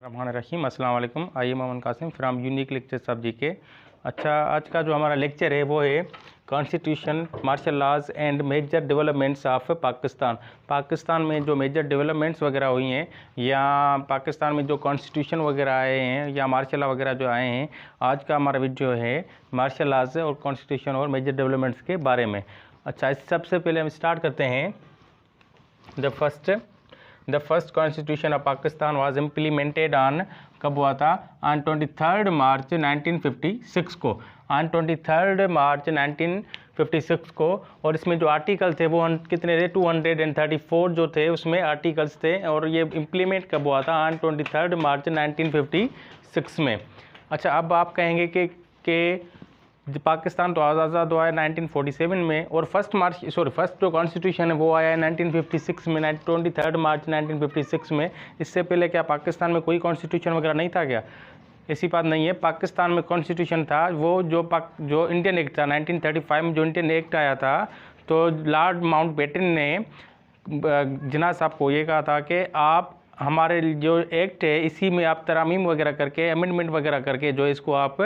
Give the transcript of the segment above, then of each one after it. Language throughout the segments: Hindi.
रहीम अस्सलाम वालेकुम। I am Mohammad Qasim from unique lecture सब जी के। अच्छा, आज का जो हमारा लेक्चर है वो है constitution, martial laws and major developments of Pakistan. Pakistan में जो मेजर डेवलपमेंट्स वगैरह हुई हैं या पाकिस्तान में जो कॉन्स्टिट्यूशन वगैरह आए हैं या मार्शल लॉ वगैरह जो आए हैं, आज का हमारा वीडियो है मार्शल लॉज और कॉन्स्टिट्यूशन और मेजर डेवलपमेंट्स के बारे में। अच्छा, इस सबसे पहले हम स्टार्ट करते हैं। The first constitution of Pakistan was implemented on, कब हुआ था? ऑन 23 मार्च 1956 को, ऑन 23 मार्च 1956 को। और इसमें जो आर्टिकल थे वो कितने थे? 234 जो थे उसमें आर्टिकल्स थे। और ये इम्प्लीमेंट कब हुआ था? ऑन 23 मार्च 1956 में। अच्छा, अब आप कहेंगे कि पाकिस्तान तो आज़ाद हुआ है 1947 में, और फर्स्ट जो कॉन्स्टिट्यूशन है वो आया है 1956 में, 23 मार्च 1956 में। इससे पहले क्या पाकिस्तान में कोई कॉन्स्टिट्यूशन वगैरह नहीं था क्या? ऐसी बात नहीं है। पाकिस्तान में कॉन्स्टिट्यूशन था वो जो इंडियन एक्ट था 1935 में, जो इंडियन एक्ट आया था, तो लॉर्ड माउंटबेटन ने जिन्ना साहब को ये कहा था कि आप हमारे जो एक्ट है इसी में आप तरामीम वगैरह करके, अमेंडमेंट वगैरह करके जो इसको आप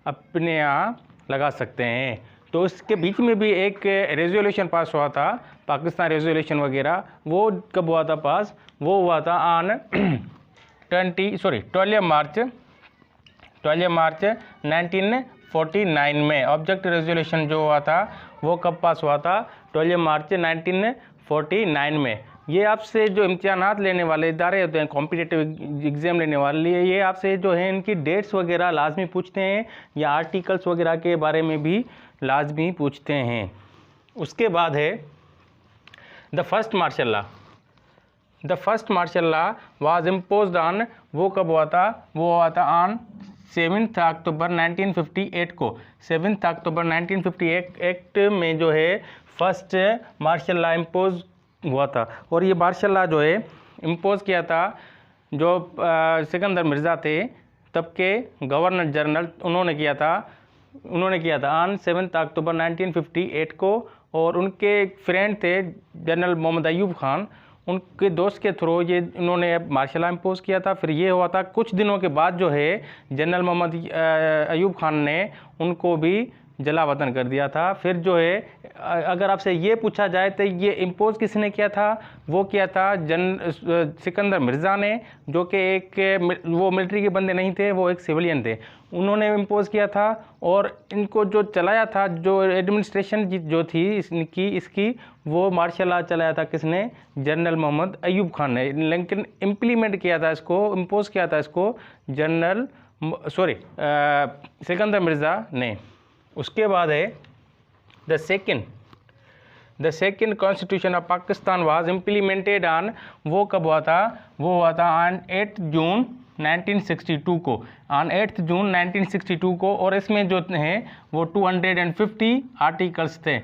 अपने यहाँ लगा सकते हैं। तो इसके बीच में भी एक रेजोल्यूशन पास हुआ था, पाकिस्तान रेजोल्यूशन वगैरह। वो कब हुआ था पास? वो हुआ था ऑन 12 मार्च 1949 में। ऑब्जेक्ट रेजोल्यूशन जो हुआ था वो कब पास हुआ था? 12 मार्च 1949 में। ये आपसे जो इम्तिहानात लेने वाले इदारे होते हैं, कॉम्पिटिटिव एग्ज़ाम लेने वाले, ये आपसे जो है इनकी डेट्स वगैरह लाजमी पूछते हैं, या आर्टिकल्स वगैरह के बारे में भी लाजमी पूछते हैं। उसके बाद है the first martial law was imposed on, वो कब हुआ था? वो हुआ था ऑन 7 अक्टूबर 1958 को। 7 अक्टूबर 1958 एक्ट में जो है फर्स्ट मार्शल लॉ इम्पोज हुआ था। और ये मार्शल लॉ जो है इम्पोज किया था जो सिकंदर मिर्ज़ा थे तब के गवर्नर जनरल, उन्होंने किया था ऑन 7 अक्टूबर 1958 को। और उनके फ्रेंड थे जनरल मोहम्मद अयूब खान, उनके दोस्त के थ्रू ये इन्होंने मार्शल लॉ इम्पोज किया था। फिर ये हुआ था कुछ दिनों के बाद जो है जनरल मोहम्मद अयूब खान ने उनको भी जला वतन कर दिया था। फिर जो है अगर आपसे ये पूछा जाए तो ये इम्पोज किसने किया था? वो किया था सिकंदर मिर्ज़ा ने, जो कि वो मिलिट्री के बंदे नहीं थे, वो एक सिविलियन थे, उन्होंने इम्पोज किया था। और इनको जो चलाया था, जो एडमिनिस्ट्रेशन जो थी इसकी वो मार्शल लॉ चलाया था किसने? जनरल मोहम्मद अयूब खान ने। लेकिन इम्प्लीमेंट किया था इसको, इम्पोज किया था इसको सिकंदर मिर्ज़ा ने। उसके बाद है the second constitution of Pakistan was implemented on, वो कब हुआ था? वो हुआ था ऑन 8 जून 1962 को, ऑन 8 जून 1962 को। और इसमें जो हैं वो 250 आर्टिकल्स थे।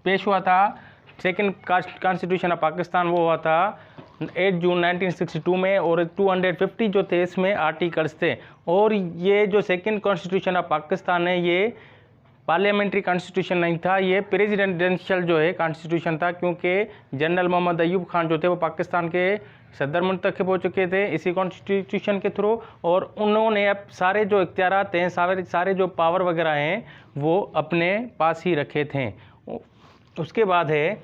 पेश हुआ था सेकेंड कॉन्स्टिट्यूशन ऑफ पाकिस्तान, वो हुआ था 8 जून 1962 में। और 250 जो थे इसमें आर्टिकल्स थे। और ये जो सेकेंड कॉन्स्टिट्यूशन ऑफ पाकिस्तान है ये पार्लियामेंट्री कॉन्स्टिट्यूशन नहीं था, ये प्रेसिडेंशियल जो है कॉन्स्टिट्यूशन था, क्योंकि जनरल मोहम्मद अयूब खान जो थे वो पाकिस्तान के सदर मुंतखब हो चुके थे इसी कॉन्स्टिट्यूशन के थ्रू। और उन्होंने अब सारे जो इख्तियारात हैं, सारे जो पावर वगैरह हैं वो अपने पास ही रखे थे। उसके बाद है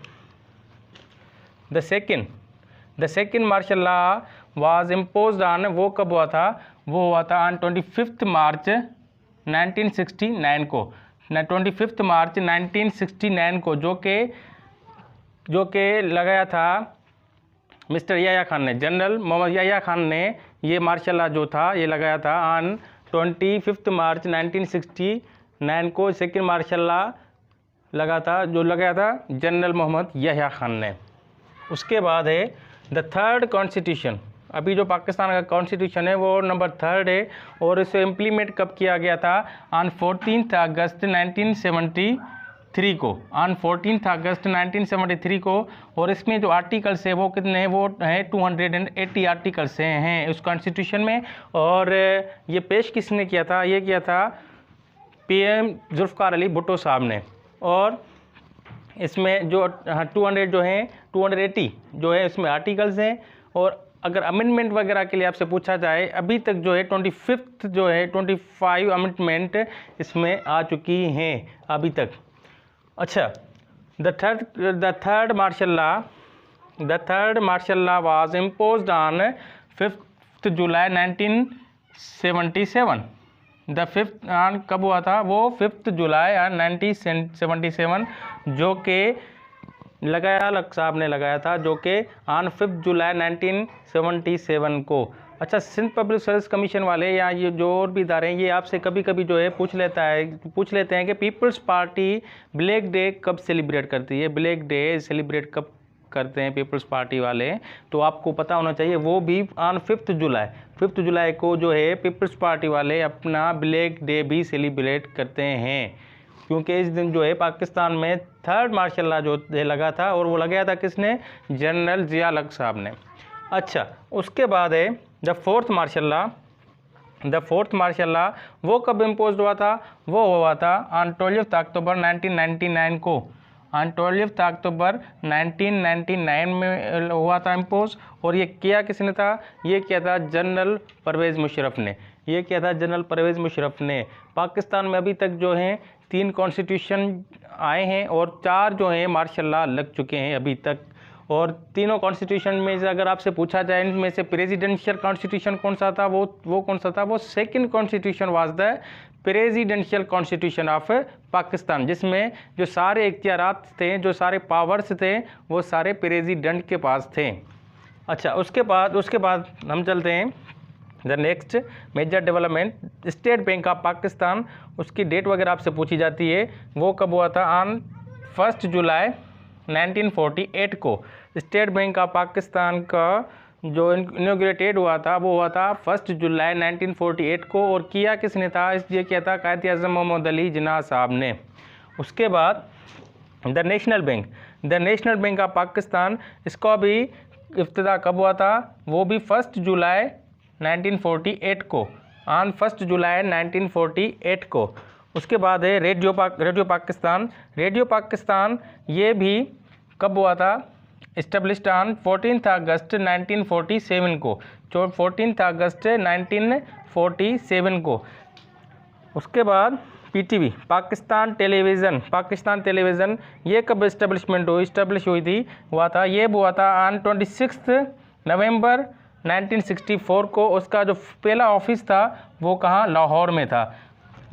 the second martial law was imposed on, वो कब हुआ था? वो हुआ था ऑन 25 मार्च 1969 को, 25 मार्च 1969 को, जो कि लगाया था मिस्टर याया खान ने, जनरल मोहम्मद याया खान ने ये मार्शल लॉ जो था ये लगाया था ऑन 25 मार्च 1969 को। सेकेंड मार्शल लॉ लगाया था जनरल मोहम्मद याया खान ने। उसके बाद है द थर्ड कॉन्स्टिट्यूशन। अभी जो पाकिस्तान का कॉन्स्टिट्यूशन है वो नंबर 3 है। और इसे इम्प्लीमेंट कब किया गया था? ऑन 14 अगस्त 1973 को, ऑन 14 अगस्त 1973 को। और इसमें जो आर्टिकल्स है वो कितने हैं? वो हैं 280 आर्टिकल्स हैं उस कॉन्स्टिट्यूशन में। और ये पेश किसने किया था? ये किया था PM जुल्फ़िकार अली भुट्टो साहब ने। और इसमें जो 280 जो है इसमें आर्टिकल्स हैं। और अगर अमेंडमेंट वगैरह के लिए आपसे पूछा जाए, अभी तक जो है 25 जो है 25 अमेंडमेंट इसमें आ चुकी हैं अभी तक। अच्छा, the third martial law was imposed on 5 July 1977। The fifth कब हुआ था वो? 5 जुलाई 1977, जो कि लक साहब ने लगाया था, जो कि ऑन 5 जुलाई 1977 को। अच्छा, सिंध पब्लिक सर्विस कमीशन वाले या ये जो और भी इदारे हैं, ये आपसे कभी कभी जो है पूछ लेते हैं कि पीपल्स पार्टी ब्लैक डे कब सेलिब्रेट करती है, ब्लैक डे सेलिब्रेट कब करते हैं पीपल्स पार्टी वाले। तो आपको पता होना चाहिए वो भी ऑन 5 जुलाई को जो है पीपल्स पार्टी वाले अपना ब्लैक डे भी सेलिब्रेट करते हैं, क्योंकि इस दिन जो है पाकिस्तान में थर्ड मार्शल लॉ जो लगा था, और वो लगाया था किसने? जनरल जिया लक साहब ने। अच्छा, उसके बाद है द फोर्थ मार्शल लॉ। वो कब इम्पोज हुआ था? वो हुआ था ऑन 12 अक्टूबर 1999 को। ऑन 12 अक्टूबर 1999 में हुआ था इम्पोज। और ये किया किसने था? ये किया था जनरल परवेज़ मुशर्रफ ने। पाकिस्तान में अभी तक जो हैं 3 कॉन्स्टिट्यूशन आए हैं और 4 जो हैं मार्शल लॉ लग चुके हैं अभी तक। और तीनों कॉन्स्टिट्यूशन में से अगर आपसे पूछा जाए इनमें से प्रेसिडेंशियल कॉन्स्टिट्यूशन कौन सा था, वो कौन सा था? वो second constitution was the presidential constitution of Pakistan, जिसमें जो सारे इख्तियारात थे, जो सारे पावर्स थे, वो सारे प्रेसिडेंट के पास थे। अच्छा, उसके बाद हम चलते हैं the next major development, state bank of Pakistan. उसकी डेट वगैरह आपसे पूछी जाती है। वो कब हुआ था? ऑन 1 जुलाई 1948 को स्टेट बैंक ऑफ पाकिस्तान का जो इनॉग्रेटेड हुआ था वो हुआ था 1 जुलाई 1948 को। और किया किसने था? इसलिए किया था कायद-ए-आज़म मोहम्मद अली जिन्ना साहब ने। उसके बाद the national bank of Pakistan, इसका भी इफ्तिदा कब हुआ था? वो भी 1 जुलाई 1948 को, ऑन 1 जुलाई 1948 को। उसके बाद है रेडियो पाकिस्तान, ये भी कब हुआ था? इस्टेब्लिश्ड ऑन 14 अगस्त 1947 को, 14 अगस्त 1947 को। उसके बाद PTV पाकिस्तान टेलीविज़न, ये कब इस्टेब्लिश हुआ था? ये हुआ था ऑन 26 नवंबर 1964 को। उसका जो पहला ऑफिस था वो कहाँ? लाहौर में था।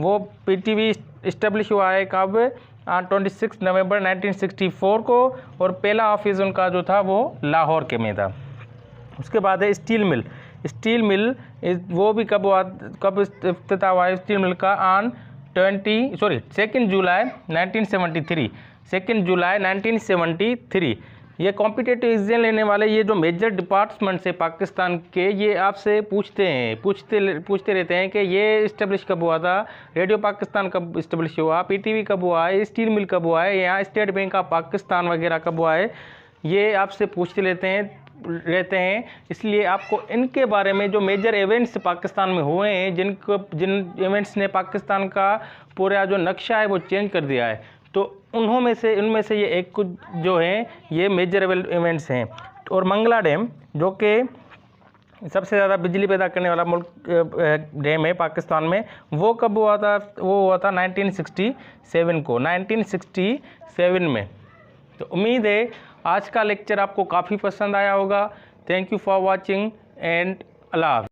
वो PTV इस्टेब्लिश हुआ है कब? ऑन 26 नवंबर 1964 को, और पहला ऑफिस उनका जो था वो लाहौर के में था। उसके बाद है स्टील मिल, वो भी कब इफ्तिताह हुआ है स्टील मिल का? ऑन 2 जुलाई 1973। ये कॉम्पिटिटिव एग्जाम लेने वाले ये जो मेजर डिपार्टमेंट्स है पाकिस्तान के, ये आपसे पूछते रहते हैं कि ये इस्टेब्लिश कब हुआ था, रेडियो पाकिस्तान कब इस्टेब्लिश हुआ, PTV कब हुआ है, स्टील मिल कब हुआ है, या स्टेट बैंक ऑफ पाकिस्तान वगैरह कब हुआ है, ये आपसे पूछते रहते हैं। इसलिए आपको इनके बारे में जो मेजर इवेंट्स पाकिस्तान में हुए हैं, जिन इवेंट्स ने पाकिस्तान का पूरा जो नक्शा है वो चेंज कर दिया है, तो इनमें से ये एक कुछ जो है ये मेजर इवेंट्स हैं। और मंगला डैम, जो कि सबसे ज़्यादा बिजली पैदा करने वाला डैम है पाकिस्तान में, वो कब हुआ था? वो हुआ था 1967 को, 1967 में। तो उम्मीद है आज का लेक्चर आपको काफ़ी पसंद आया होगा। Thank you for watching and Allah.